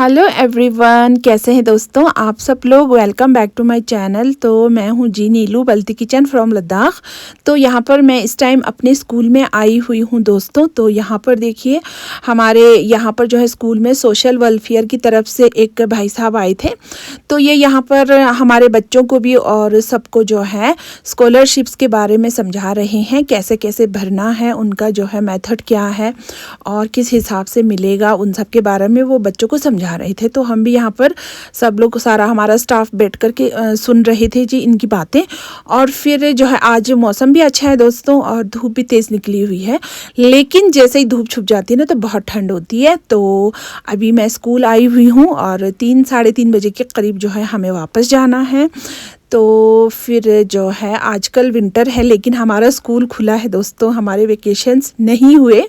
Hello everyone, कैसे हैं दोस्तों आप सब लोग। Welcome back to my channel. तो मैं हूं जी नीलू बल्ती किचन फ्रॉम लद्दाख। तो यहां पर मैं इस टाइम अपने स्कूल में आई हुई हूं दोस्तों। तो यहां पर देखिए हमारे यहां पर जो है स्कूल में सोशल वेलफेयर की तरफ से एक भाई साहब आए थे। तो ये यहां पर हमारे बच्चों को भी और सबको जो है स्कॉलरशिप्स के बारे में समझा रहे हैं, कैसे कैसे भरना है, उनका जो है मेथड क्या है और किस हिसाब से मिलेगा, उन सब के बारे में वो बच्चों को समझा रहे थे। तो हम भी यहाँ पर सब लोग, सारा हमारा स्टाफ बैठ कर के सुन रहे थे जी इनकी बातें। और फिर जो है आज मौसम भी अच्छा है दोस्तों और धूप भी तेज़ निकली हुई है, लेकिन जैसे ही धूप छुप जाती है ना तो बहुत ठंड होती है। तो अभी मैं स्कूल आई हुई हूँ और 3-3:30 बजे के करीब जो है हमें वापस जाना है। तो फिर जो है आजकल विंटर है लेकिन हमारा स्कूल खुला है दोस्तों, हमारे वेकेशंस नहीं हुए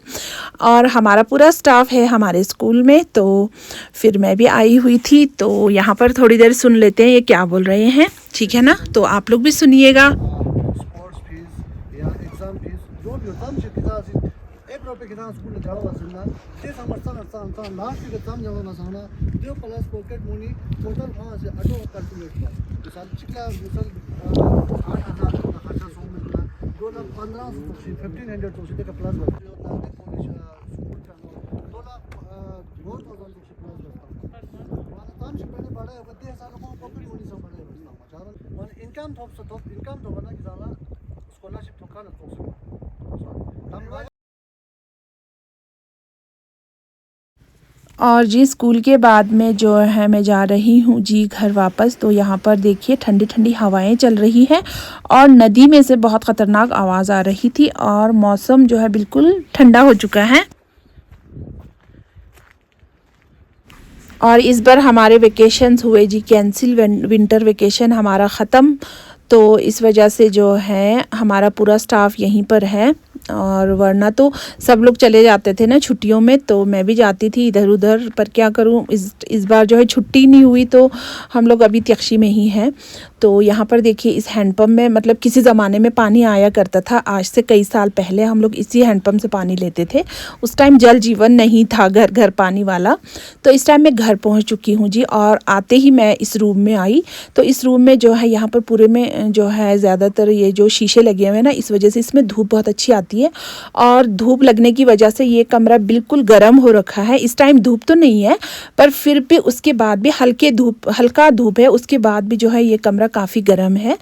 और हमारा पूरा स्टाफ है हमारे स्कूल में। तो फिर मैं भी आई हुई थी। तो यहाँ पर थोड़ी देर सुन लेते हैं ये क्या बोल रहे हैं, ठीक है ना। तो आप लोग भी सुनिएगा। इनकम तो बना कि ज़्यादा स्कॉलरशिप तो खाना तो और जी स्कूल के बाद में जो है मैं जा रही हूँ जी घर वापस। तो यहाँ पर देखिए ठंडी ठंडी हवाएं चल रही हैं और नदी में से बहुत ख़तरनाक आवाज़ आ रही थी और मौसम जो है बिल्कुल ठंडा हो चुका है। और इस बार हमारे वेकेशंस हुए जी कैंसिल, विंटर वेकेशन हमारा ख़त्म। तो इस वजह से जो है हमारा पूरा स्टाफ यहीं पर है और वरना तो सब लोग चले जाते थे ना छुट्टियों में, तो मैं भी जाती थी इधर उधर, पर क्या करूं इस बार जो है छुट्टी नहीं हुई तो हम लोग अभी त्यक्षी में ही हैं। तो यहाँ पर देखिए इस हैंडपम्प में, मतलब किसी ज़माने में पानी आया करता था, आज से कई साल पहले हम लोग इसी हैंडपम्प से पानी लेते थे। उस टाइम जल जीवन नहीं था घर घर पानी वाला। तो इस टाइम मैं घर पहुँच चुकी हूँ जी और आते ही मैं इस रूम में आई। तो इस रूम में जो है यहाँ पर पूरे में जो है ज़्यादातर ये जो शीशे लगे हुए हैं ना, इस वजह से इसमें धूप बहुत अच्छी आती है और धूप लगने की वजह से ये कमरा बिल्कुल गर्म हो रखा है। इस टाइम धूप तो नहीं है पर फिर भी उसके बाद भी हल्का धूप है, उसके बाद भी जो है ये कमरा काफ़ी गर्म है।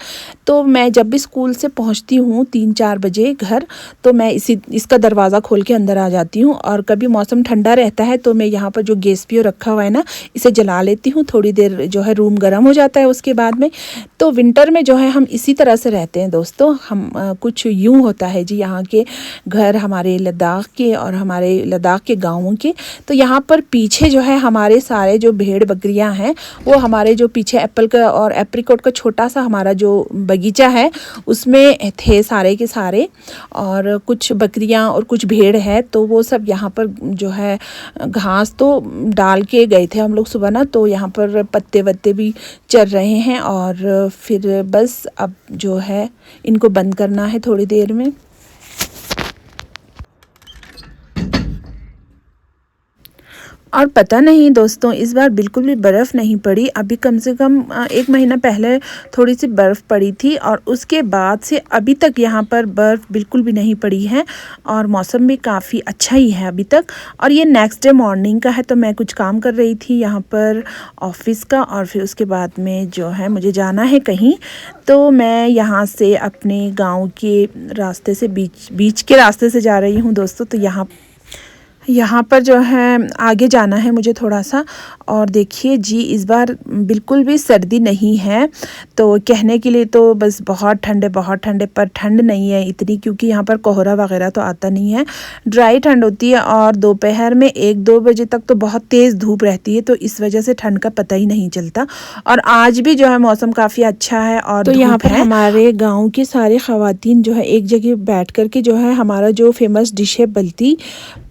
तो मैं जब भी स्कूल से पहुंचती हूँ 3-4 बजे घर, तो मैं इसका दरवाज़ा खोल के अंदर आ जाती हूँ। और कभी मौसम ठंडा रहता है तो मैं यहाँ पर जो गैस पियो रखा हुआ है ना, इसे जला लेती हूँ, थोड़ी देर जो है रूम गर्म हो जाता है उसके बाद में। तो विंटर में जो है हम इसी तरह से रहते हैं दोस्तों। हम कुछ यूँ होता है जी यहाँ के घर हमारे लद्दाख के और हमारे लद्दाख के गाँवों के। तो यहाँ पर पीछे जो है हमारे सारे जो भेड़ बकरियाँ हैं वो हमारे जो पीछे एप्पल का और एप्रिकॉट का छोटा सा हमारा जो बगीचा है उसमें थे सारे के सारे, और कुछ बकरियाँ और कुछ भेड़ है। तो वो सब यहाँ पर जो है घास तो डाल के गए थे हम लोग सुबह ना, तो यहाँ पर पत्ते वत्ते भी चल रहे हैं और फिर बस अब जो है इनको बंद करना है थोड़ी देर में। और पता नहीं दोस्तों इस बार बिल्कुल भी बर्फ़ नहीं पड़ी। अभी कम से कम 1 महीना पहले थोड़ी सी बर्फ़ पड़ी थी और उसके बाद से अभी तक यहाँ पर बर्फ़ बिल्कुल भी नहीं पड़ी है और मौसम भी काफ़ी अच्छा ही है अभी तक। और ये नेक्स्ट डे मॉर्निंग का है। तो मैं कुछ काम कर रही थी यहाँ पर ऑफिस का और फिर उसके बाद में जो है मुझे जाना है कहीं। तो मैं यहाँ से अपने गाँव के रास्ते से बीच के रास्ते से जा रही हूँ दोस्तों। तो यहाँ पर जो है आगे जाना है मुझे थोड़ा सा। और देखिए जी इस बार बिल्कुल भी सर्दी नहीं है। तो कहने के लिए तो बस बहुत ठंडे पर ठंड नहीं है इतनी, क्योंकि यहाँ पर कोहरा वगैरह तो आता नहीं है, ड्राई ठंड होती है। और दोपहर में 1-2 बजे तक तो बहुत तेज़ धूप रहती है, तो इस वजह से ठंड का पता ही नहीं चलता। और आज भी जो है मौसम काफ़ी अच्छा है। और तो यहाँ पर हमारे गाँव की सारी ख़वातीन जो है एक जगह बैठ कर के जो है हमारा जो फेमस डिश है बल्ती,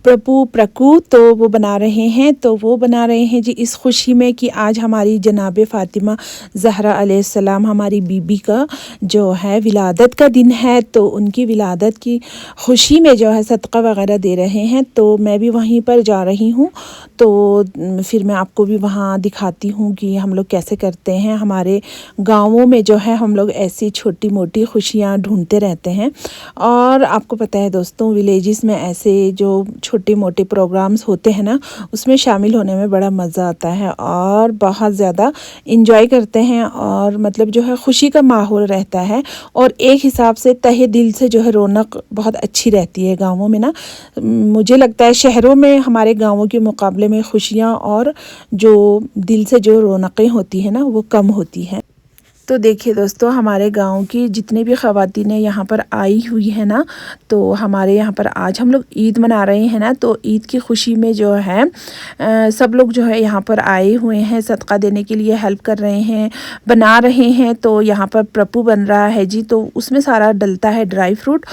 प्रभु प्रकु तो वो बना रहे हैं। तो वो बना रहे हैं जी इस खुशी में कि आज हमारी जनाब फ़ातिमा ज़हरा अलैहिस्सलाम हमारी बीबी का जो है विलादत का दिन है। तो उनकी विलादत की खुशी में जो है सदका वगैरह दे रहे हैं। तो मैं भी वहीं पर जा रही हूँ। तो फिर मैं आपको भी वहाँ दिखाती हूँ कि हम लोग कैसे करते हैं। हमारे गाँवों में जो है हम लोग ऐसी छोटी मोटी खुशियाँ ढूंढते रहते हैं। और आपको पता है दोस्तों, विलेजेस में ऐसे जो छोटे मोटे प्रोग्राम्स होते हैं ना, उसमें शामिल होने में बड़ा मज़ा आता है और बहुत ज़्यादा इंजॉय करते हैं। और मतलब जो है खुशी का माहौल रहता है और एक हिसाब से तहे दिल से जो है रौनक बहुत अच्छी रहती है गाँवों में ना। मुझे लगता है शहरों में हमारे गाँवों के मुकाबले में खुशियाँ और जो दिल से जो रौनकें होती हैं ना वो कम होती हैं। तो देखिए दोस्तों, हमारे गांव की जितनी भी ख़वातीनें यहाँ पर आई हुई है ना, तो हमारे यहाँ पर आज हम लोग ईद मना रहे हैं ना। तो ईद की खुशी में जो है सब लोग जो है यहाँ पर आए हुए हैं, सदका देने के लिए हेल्प कर रहे हैं, बना रहे हैं। तो यहाँ पर प्रपू बन रहा है जी, तो उसमें सारा डलता है ड्राई फ्रूट।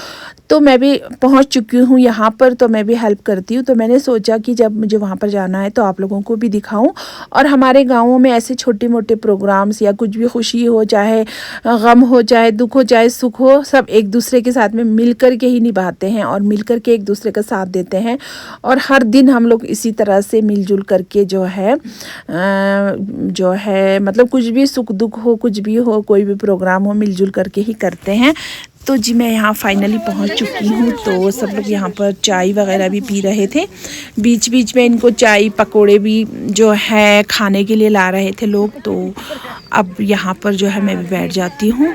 तो मैं भी पहुँच चुकी हूँ यहाँ पर, तो मैं भी हेल्प करती हूँ। तो मैंने सोचा कि जब मुझे वहाँ पर जाना है तो आप लोगों को भी दिखाऊं। और हमारे गाँवों में ऐसे छोटे मोटे प्रोग्राम्स या कुछ भी खुशी हो, चाहे गम हो, चाहे दुख हो, चाहे सुख हो, सब एक दूसरे के साथ में मिल कर के ही निभाते हैं और मिल कर के एक दूसरे का साथ देते हैं। और हर दिन हम लोग इसी तरह से मिलजुल करके जो है मतलब कुछ भी सुख दुख हो, कुछ भी हो, कोई भी प्रोग्राम हो, मिलजुल करके ही करते हैं। तो जी मैं यहाँ फाइनली पहुँच चुकी हूँ। तो सब लोग यहाँ पर चाय वगैरह भी पी रहे थे। बीच बीच में इनको चाय पकोड़े भी जो है खाने के लिए ला रहे थे लोग। तो अब यहाँ पर जो है मैं भी बैठ जाती हूँ।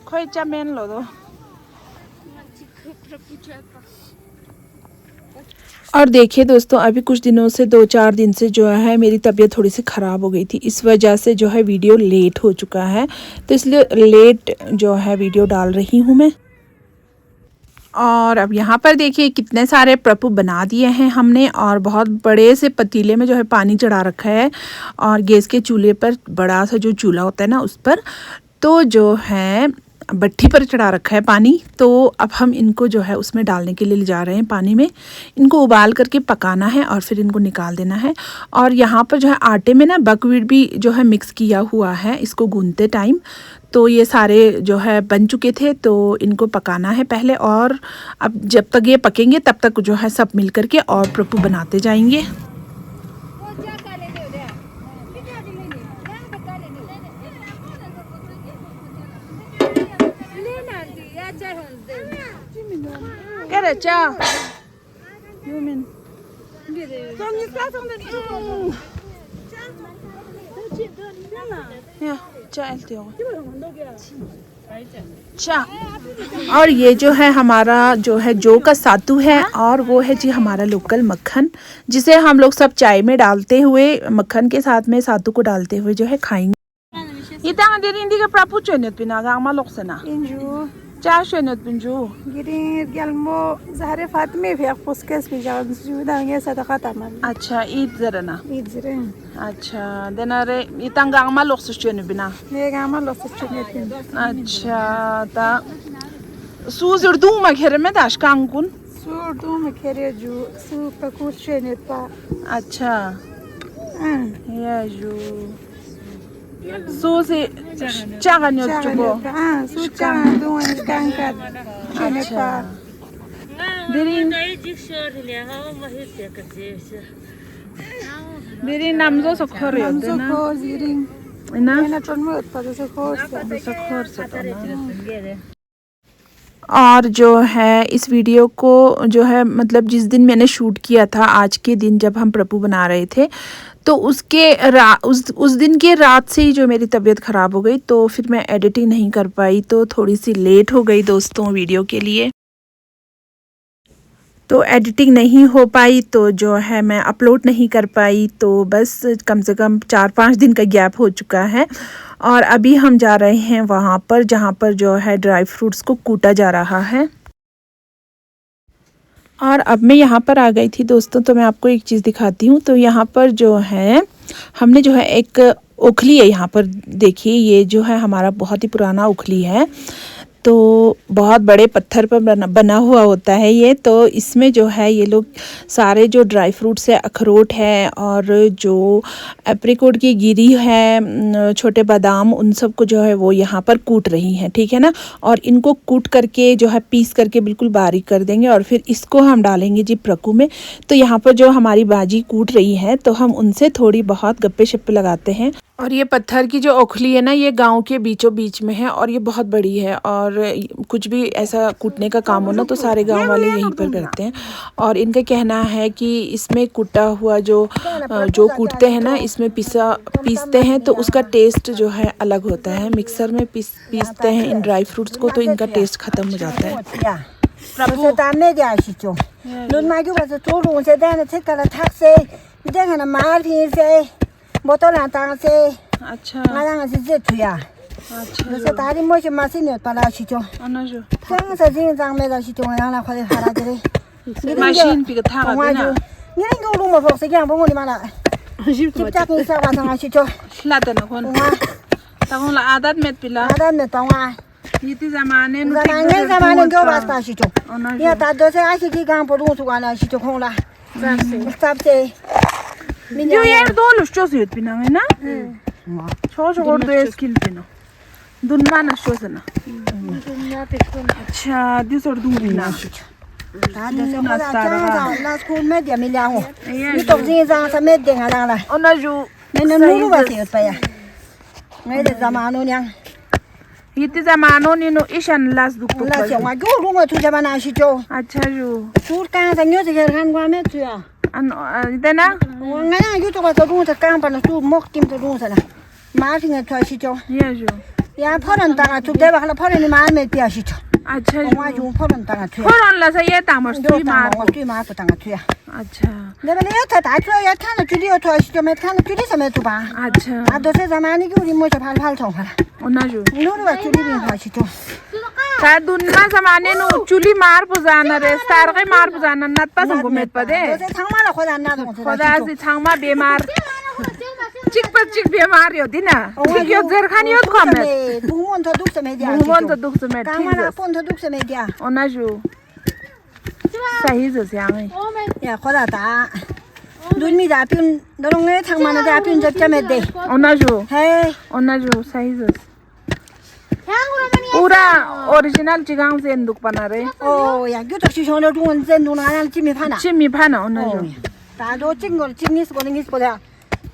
खोई चामेन लो दो। और देखिए दोस्तों, अभी कुछ दिनों से 2-4 दिन से जो है मेरी तबीयत थोड़ी सी ख़राब हो गई थी। इस वजह से जो है वीडियो लेट हो चुका है। तो इसलिए लेट जो है वीडियो डाल रही हूँ मैं। और अब यहाँ पर देखिए कितने सारे प्रपु बना दिए हैं हमने और बहुत बड़े से पतीले में जो है पानी चढ़ा रखा है। और गैस के चूल्हे पर बड़ा सा जो चूल्हा होता है ना, उस पर तो जो है भट्टी पर चढ़ा रखा है पानी। तो अब हम इनको जो है उसमें डालने के लिए ले जा रहे हैं पानी में। इनको उबाल करके पकाना है और फिर इनको निकाल देना है। और यहाँ पर जो है आटे में ना बकव्हीट भी जो है मिक्स किया हुआ है इसको गूंथते टाइम। तो ये सारे जो है बन चुके थे, तो इनको पकाना है पहले। और अब जब तक ये पकेंगे तब तक जो है सब मिल करके और प्रपु बनाते जाएंगे। और ये जो है हमारा जो है जौ का सातू है और वो है जी हमारा लोकल मक्खन, जिसे हम लोग सब चाय में डालते हुए मक्खन के साथ में सातू को डालते हुए जो है खाएंगे। ये तांग दे रही का प्रापु चोनेत बिना गांग मालोक सना इंजू चा चोनेत बिंजू गिरी गलमो ज़हरे फातिमे फिर पुस्केस भी जाओ जुदांगे सदका तमाम। अच्छा ईद जरा ना ईद जरे अच्छा देना रे ये तांग गांग मालोक चोने बिना ये गांग मालोक चोनेत बिना अच्छा ता सूजर दूं में खेरे में दाश कांगुन सूर दूं में खेरे जो सूर पकुच चोनेत पा अच्छा ये जो सूजी चागन यो चुबो सूर चागन दूं इस कांगकर चोनेत पा Diri namzo sokhor yo namzo na khor ziring na na chon mo pa so khor sokhor se to na और जो है इस वीडियो को जो है मतलब जिस दिन मैंने शूट किया था, आज के दिन जब हम प्रभु बना रहे थे, तो उस दिन के रात से ही जो मेरी तबीयत ख़राब हो गई, तो फिर मैं एडिटिंग नहीं कर पाई, तो थोड़ी सी लेट हो गई दोस्तों वीडियो के लिए। तो एडिटिंग नहीं हो पाई, तो जो है मैं अपलोड नहीं कर पाई, तो बस कम से कम 4-5 दिन का गैप हो चुका है। और अभी हम जा रहे हैं वहाँ पर जहाँ पर जो है ड्राई फ्रूट्स को कूटा जा रहा है। और अब मैं यहाँ पर आ गई थी दोस्तों, तो मैं आपको एक चीज़ दिखाती हूँ। तो यहाँ पर जो है हमने जो है एक ओखली है, यहाँ पर देखिए, ये जो है हमारा बहुत ही पुराना ओखली है, तो बहुत बड़े पत्थर पर बना हुआ होता है ये। तो इसमें जो है ये लोग सारे जो ड्राई फ्रूट्स है, अखरोट है और जो एप्रिकॉट की गिरी है, छोटे बादाम, उन सब को जो है वो यहाँ पर कूट रही हैं, ठीक है ना। और इनको कूट करके जो है पीस करके बिल्कुल बारीक कर देंगे और फिर इसको हम डालेंगे जी प्रकु में। तो यहाँ पर जो हमारी बाजी कूट रही है, तो हम उनसे थोड़ी बहुत गप्पे शप्पे लगाते हैं। और ये पत्थर की जो ओखली है ना, ये गांव के बीचों बीच में है और ये बहुत बड़ी है। और कुछ भी ऐसा कूटने का काम हो ना, तो सारे गांव वाले यहीं पर करते हैं। और इनका कहना है कि इसमें कूटा हुआ जो कूटते हैं ना, इसमें पीसते हैं, तो उसका टेस्ट जो है अलग होता है। मिक्सर में पीसते हैं इन ड्राई फ्रूट्स को, तो इनका टेस्ट ख़त्म हो जाता है। बोतल आता से अच्छा माला से जे तुया अच्छा जैसे तारी मोचे मशीन है पला छिचो अनजो संग से जिन जांग में छिचो यहाँ खले हरा करे मशीन पे था का ना ये नहीं को रूम फोक्स क्या बोंगो नि माला चिप चाक नि सा वासा छिचो लाता न कोन तागों ला आदत में पिला आदत में तंगा ये ज़माने को बात का छिचो ये तादो से आसी की गांव पर रूम सुगाना छिचो खोला सब से यो यार दो लुष्टो से पिना है ना छोड़ दो स्किल पिना दुनमा न शो से ना अच्छा दिस और दूर ना तादो से ना स्कूल में दिया मिला हो ये तो जिन जांग से में देंगा ला ओनजो मैंने नूरू बासे पे या मेरे ज़मानो न्यां ये ज़मानो ने नो ईशान लास्ट दुख तो ला चंगा जो रूम में तू ज़माना छिचो अच्छा जो सूर का संग यो से खान को में तुया देना ngayอยู่ตัวตัวดูจะกางปนสูมกติมตัวดูซะนะมาถึงจะชิจอ ये जो या फरन तागा चुप दे बखला फरन मा में पिया छिचो अच्छा वा ju फरन तागा छु फरन ला से ये तामर सुई मार तुई मा को तागा छु अच्छा दे बने यो था ता छु या थान जुली ओ तो छिचो में थान जुली समय तु बा अच्छा आ दोसे जमाने की मो छ फाल फाल छौ फला ओनजो नुनु बा जुली बिन खा छिचो का दुन्ना जमाने नो चुली मार पुजाना रे स्टार के मार पुजाना नत पास को मेट पदे दोसे थांगमा ला खोदा ना खोदा से थांगमा बेमार चिक बेमार यो दिना ठीक यो जरखान यो खमे बुमन तो दुख समय दिया बुमन तो दुख समय ठीक कामना फोन तो दुख समय दिया ओनजो सही जो स्यांग या खोदा ता दुनमी दा पिन दरंगे थांगमाना दा पिन जब जमे दे ओनजो हे ओनजो सही जो पूरा ओरिजिनल चिगांग से दुख बना रे ओ या गयो तो शिशोनो दुन जेन दुन आना चिमी फाना ओनजो ता दो चिंगोल चिंगिस बोलिंगिस बोला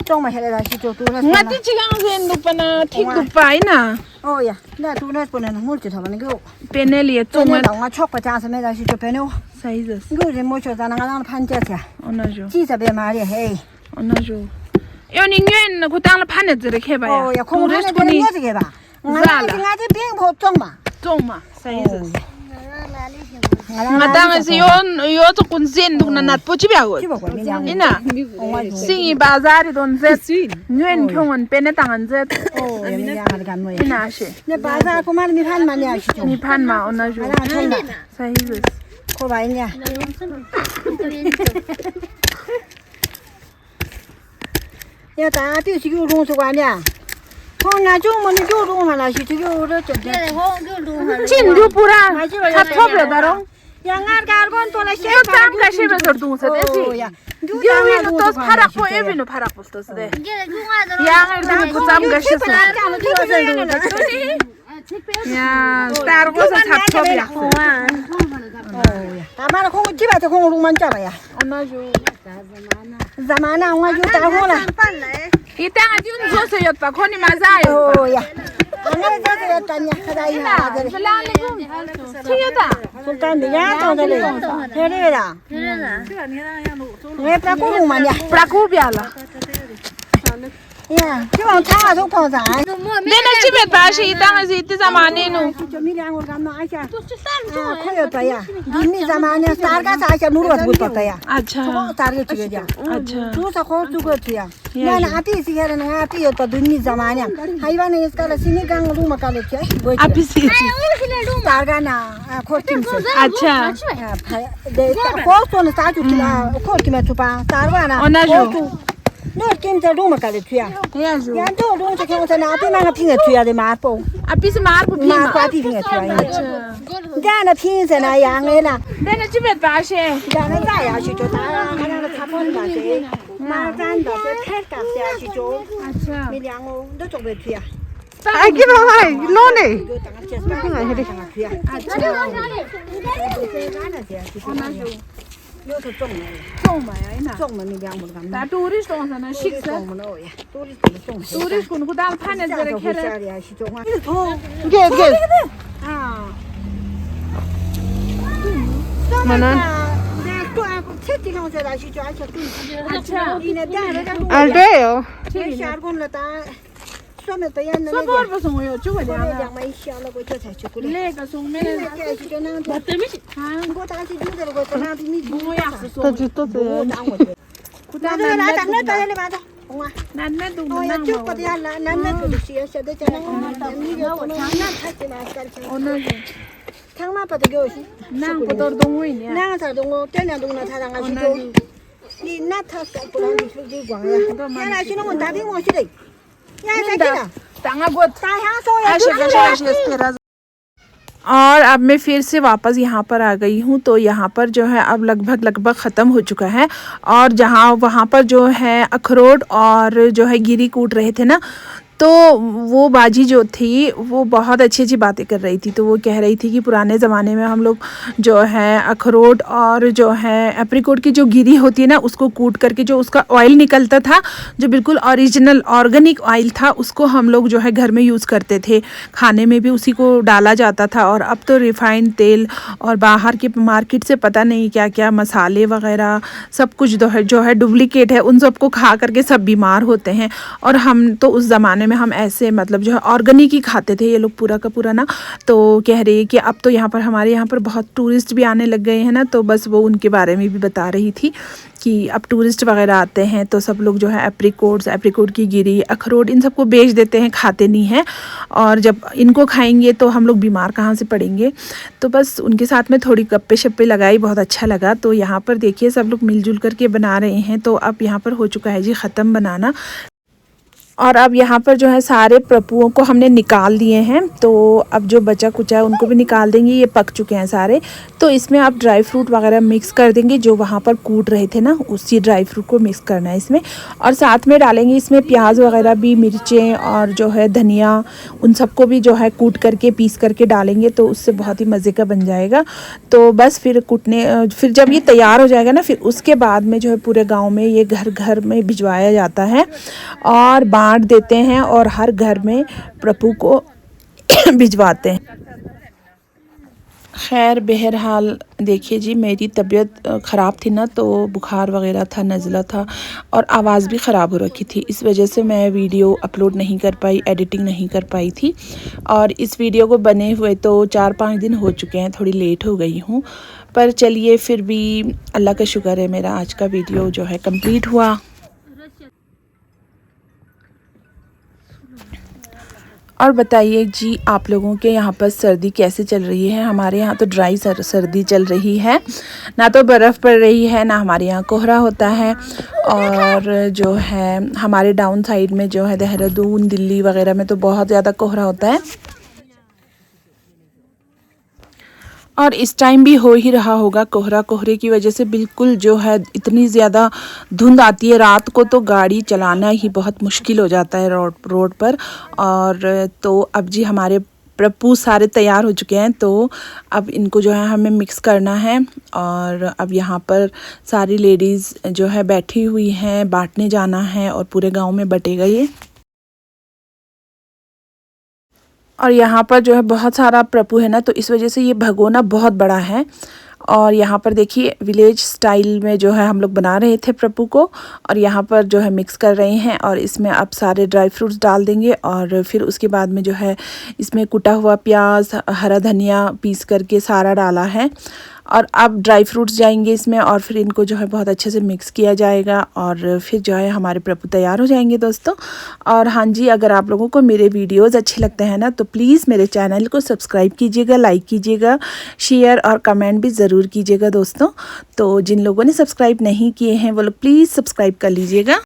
चोंग मा हेले दा शिचो तु ना ngati चिगांग से दुख बना ठीक दुख पाई ना ओ या ना तु ना बोना मुल च थबन गयो पेनेलिए चोंग चोंग दा वा छोक पचा से मे दा शिचो पेनो सही जो गयो जे मो छो दा ना ना फान चे छा ओनजो जी से बे मारे हे ओनजो यो निंगेन को तांग फाने जरे खे बा ओ या खोंग ने दे ने जे बा ngala ngati ping pho chong ma चोंग मा सही जो ngadang si yo to kun sin duk na nat po chi bya go ina singi bazar don z nguen khongon pene tangan z o ya mi ya ga mo ina she ne bazar ko ma mi phan ma ne shi chong ni phan ma ona jo ala chong ma sahi jo ko ba nya ya ta ti si gu rong so kwa nya हो ना जो मने जो room वाला सी जो रे चले हो जो रूम वाला चिन जो पूरा छत थोप रे दारो या ngar gar gon to la यो ताम का शे बेसर दु से दे सी यो वी तो फरक पो ए बिनो फरक पो तो दे या ngar दु को ताम का शे से या स्टार को से छत थोप या तामारा को जिबा तो को रूम मन जाबा या ओना जो जमाना वा जो ता हो ला इता जुन जो से यत पा खोनी मजा आयो ओ या Ana ta ta tanya kada ya da. Chiyata. Sultan ya to da le. Here ra. Ne pra ko ma ya. Praku biala. Ya, ki wang ta so ko sa. Dena chibet bashi itang aziti zamane nu. Mi lang ko kam na aisha. Ko yo ta ya. Dini zamane star ka sa aisha nur was gut pata ya. अच्छा Ko tar ge chige ja. अच्छा Tu sa ko tu ko ya. Ya na ati si ga na ati yo ta dini zamane. Haiwa ne iska la sini gang ru ma ka le kya. अभी से Star ga na ko tim se. अच्छा De ko so na sa ju ki la ko ki ma tu pa. Star ga na. Ona ju. No kim za ru ma ka le kya. या जो Ya do ru se ko sa na ati ma ga pin ge kya de ma po. अभी से मार को भी Ma kwa ti pin ge kya. Ja na pin se na yang le na. देना चिबेत बाशे Ja na za ya shi to ta ga na ta pon ga se. Ma zan da se pet ka se ya shi to. अच्छा Mi liang o do to be kya. Ai cái đó này, nó này. Do ta ga che sa ga he de kya. अच्छा Yo to zong ne. 送嘛呀ina 种嘛，你两亩干嘛？ ता tourist हों sana 种 शिक्षा 嘛了呀，多的种。 tourist कुन को दाल खाने जरे खेरे 家里还是种啊？这头 Cái cái. 啊， Mana? 那种啊，这地方在那是种，而且种。 अच्छा 你那干那个种， Alde yo. 这下工了，但说明别人那 सब 个。 और बसों यो जो 我 गया 那两枚小了，我就才去过来。 ले का सों में 那个是就那样子。 हां 我当时就在那个那边米。 वो या से सों Tôi chỉ tôi我 thì. 当我的。那这个拿咱那到底吧？红啊！ none में तू 哦呀， ना 就不得了，那不是些晓得讲那个，你就我那太起码干起。 ओना जो 他妈不得给我去。 ना को तो दong हुई ने 那他东我这两东呢，他让俺去做。你那他不让你出去逛呀？原来去那我打电话去的，呀，再见了。 तांगा गोत 大乡说呀， ऐसे और अब मैं फिर से वापस यहाँ पर आ गई हूँ। तो यहाँ पर जो है अब लगभग ख़त्म हो चुका है। और जहाँ वहाँ पर जो है अखरोट और जो है गिरी कूट रहे थे ना, तो वो बाजी जो थी वो बहुत अच्छी अच्छी बातें कर रही थी। तो वो कह रही थी कि पुराने ज़माने में हम लोग जो है अखरोट और जो है एप्रिकोट की जो गिरी होती है ना, उसको कूट करके जो उसका ऑयल निकलता था, जो बिल्कुल ओरिजिनल ऑर्गेनिक ऑयल था, उसको हम लोग जो है घर में यूज़ करते थे। खाने में भी उसी को डाला जाता था। और अब तो रिफ़ाइंड तेल और बाहर के मार्केट से पता नहीं क्या क्या मसाले वगैरह सब कुछ जो है डुप्लीकेट है। उन सबको खा करके सब बीमार होते हैं। और हम तो उस ज़माने में हम ऐसे मतलब जो है ऑर्गेनिक ही खाते थे ये लोग पूरा का पूरा ना। तो कह रही है कि अब तो यहाँ पर हमारे यहाँ पर बहुत टूरिस्ट भी आने लग गए हैं ना, तो बस वो उनके बारे में भी बता रही थी कि अब टूरिस्ट वगैरह आते हैं तो सब लोग जो है एप्रिकोट की गिरी, अखरोट, इन सबको बेच देते हैं, खाते नहीं हैं। और जब इनको खाएंगे तो हम लोग बीमार कहाँ से पड़ेंगे। तो बस उनके साथ में थोड़ी गप्पे शप्पे लगाई, बहुत अच्छा लगा। तो यहाँ पर देखिए सब लोग मिलजुल करके बना रहे हैं। तो अब यहाँ पर हो चुका है जी ख़त्म बनाना। और अब यहाँ पर जो है सारे प्रपुओं को हमने निकाल दिए हैं। तो अब जो बचा कुचा है उनको भी निकाल देंगे। ये पक चुके हैं सारे। तो इसमें आप ड्राई फ्रूट वगैरह मिक्स कर देंगे, जो वहाँ पर कूट रहे थे ना, उसी ड्राई फ्रूट को मिक्स करना है इसमें। और साथ में डालेंगे इसमें प्याज वगैरह भी, मिर्चें और जो है धनिया, उन सबको भी जो है कूट करके पीस करके डालेंगे। तो उससे बहुत ही मज़े का बन जाएगा। तो बस फिर जब ये तैयार हो जाएगा ना, फिर उसके बाद में जो है पूरे गाँव में ये घर घर में भिजवाया जाता है और बाँट देते हैं और हर घर में प्रभु को भिजवाते हैं। खैर बहरहाल देखिए जी, मेरी तबीयत ख़राब थी ना, तो बुखार वगैरह था, नज़ला था और आवाज़ भी ख़राब हो रखी थी। इस वजह से मैं वीडियो अपलोड नहीं कर पाई, एडिटिंग नहीं कर पाई थी। और इस वीडियो को बने हुए तो 4-5 दिन हो चुके हैं, थोड़ी लेट हो गई हूँ। पर चलिए फिर भी अल्लाह का शुक्र है, मेरा आज का वीडियो जो है कंप्लीट हुआ। और बताइए जी आप लोगों के यहाँ पर सर्दी कैसे चल रही है। हमारे यहाँ तो ड्राई सर्दी चल रही है, ना तो बर्फ़ पड़ रही है, ना हमारे यहाँ कोहरा होता है। और जो है हमारे डाउन साइड में जो है देहरादून, दिल्ली वगैरह में तो बहुत ज़्यादा कोहरा होता है। और इस टाइम भी हो ही रहा होगा कोहरे की वजह से बिल्कुल जो है इतनी ज़्यादा धुंध आती है रात को, तो गाड़ी चलाना ही बहुत मुश्किल हो जाता है रोड पर। और तो अब जी हमारे प्रभु सारे तैयार हो चुके हैं। तो अब इनको जो है हमें मिक्स करना है। और अब यहाँ पर सारी लेडीज़ जो है बैठी हुई हैं, बांटने जाना है और पूरे गांव में बटेगा ये। और यहाँ पर जो है बहुत सारा प्रभु है ना, तो इस वजह से ये भगोना बहुत बड़ा है। और यहाँ पर देखिए विलेज स्टाइल में जो है हम लोग बना रहे थे प्रभु को, और यहाँ पर जो है मिक्स कर रहे हैं और इसमें अब सारे ड्राई फ्रूट्स डाल देंगे। और फिर उसके बाद में जो है इसमें कुटा हुआ प्याज, हरा धनिया पीस करके सारा डाला है। और अब ड्राई फ्रूट्स जाएंगे इसमें और फिर इनको जो है बहुत अच्छे से मिक्स किया जाएगा और फिर जो है हमारे प्रभु तैयार हो जाएंगे दोस्तों। और हाँ जी, अगर आप लोगों को मेरे वीडियोस अच्छे लगते हैं ना, तो प्लीज़ मेरे चैनल को सब्सक्राइब कीजिएगा, लाइक कीजिएगा, शेयर और कमेंट भी ज़रूर कीजिएगा दोस्तों। तो जिन लोगों ने सब्सक्राइब नहीं किए हैं वो लोग प्लीज़ सब्सक्राइब कर लीजिएगा।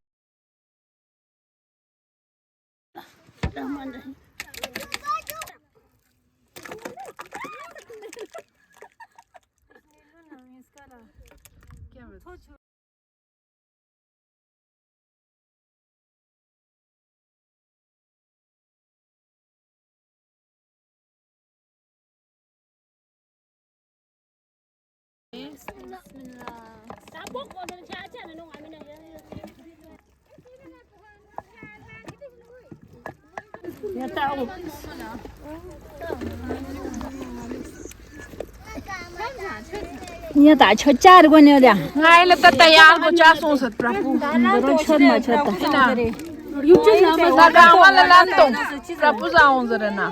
Như tại chơi cha được bao nhiêu đấy? ngay là ta tayar go cha so sat prapu Nó chơi mà chơi ta. na ga ma la lan tong prapu za on zara na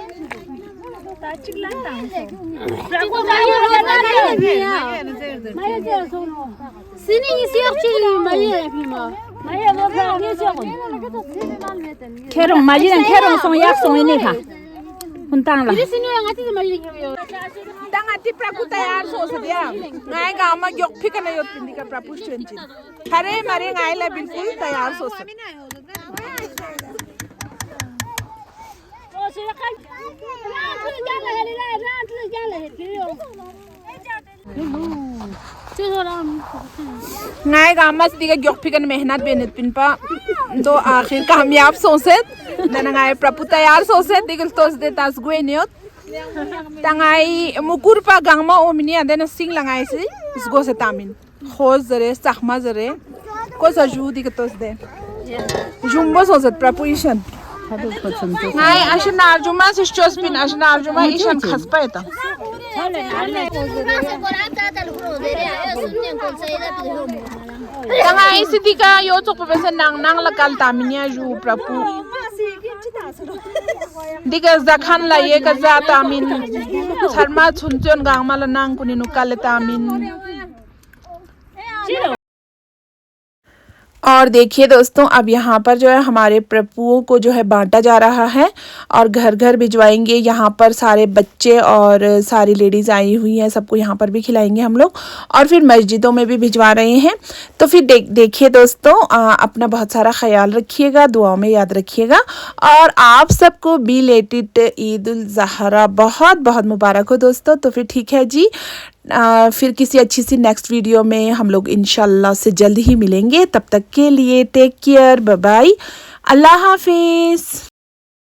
Kerong mà chứ kerong xong yak xong này hả? Không tăng là. dangati prapu tayar so sat ya ngai ga ma yok phikana yot pindi ka prapu chenchin hare mare ngai la bilkul tayar so sat ngai ga mas diga yok phikan mehnat benet pin pa तो आखिर कामयाब सोसेत ननगाय प्रभु तैयार सोसेत दिगल तोस दे तास गुएनियोत तंगाई मुकुर पा गांगमा Omni आदेन सिंग लंगाई से इसगो से तामिन खोज जरे सखमा जरे को सजू दिग तोस दे जुम्बो सोसेत प्रभु ईशन नाय अशना अर्जुमा से चोस्पिन अशना अर्जुमा ईशन खसपा एता tangay siti ka yo chok pa besa nang lakal taminya ju prapu diga zakhan la ye ka za tamin sarma chunchon gang mala nang kuninu kale tamin। और देखिए दोस्तों, अब यहाँ पर जो है हमारे प्रभुओं को जो है बांटा जा रहा है और घर घर भिजवाएंगे। यहाँ पर सारे बच्चे और सारी लेडीज़ आई हुई हैं, सबको यहाँ पर भी खिलाएंगे हम लोग और फिर मस्जिदों में भी भिजवा रहे हैं। तो फिर देखिए दोस्तों, अपना बहुत सारा ख्याल रखिएगा, दुआओं में याद रखिएगा और आप सबको बिलेटेड ईद उल ज़हरा बहुत बहुत मुबारक हो दोस्तों। तो फिर ठीक है जी, फिर किसी अच्छी सी नेक्स्ट वीडियो में हम लोग इंशाल्लाह से जल्द ही मिलेंगे। तब तक के लिए टेक केयर, बाय बाय, अल्लाह हाफिज़।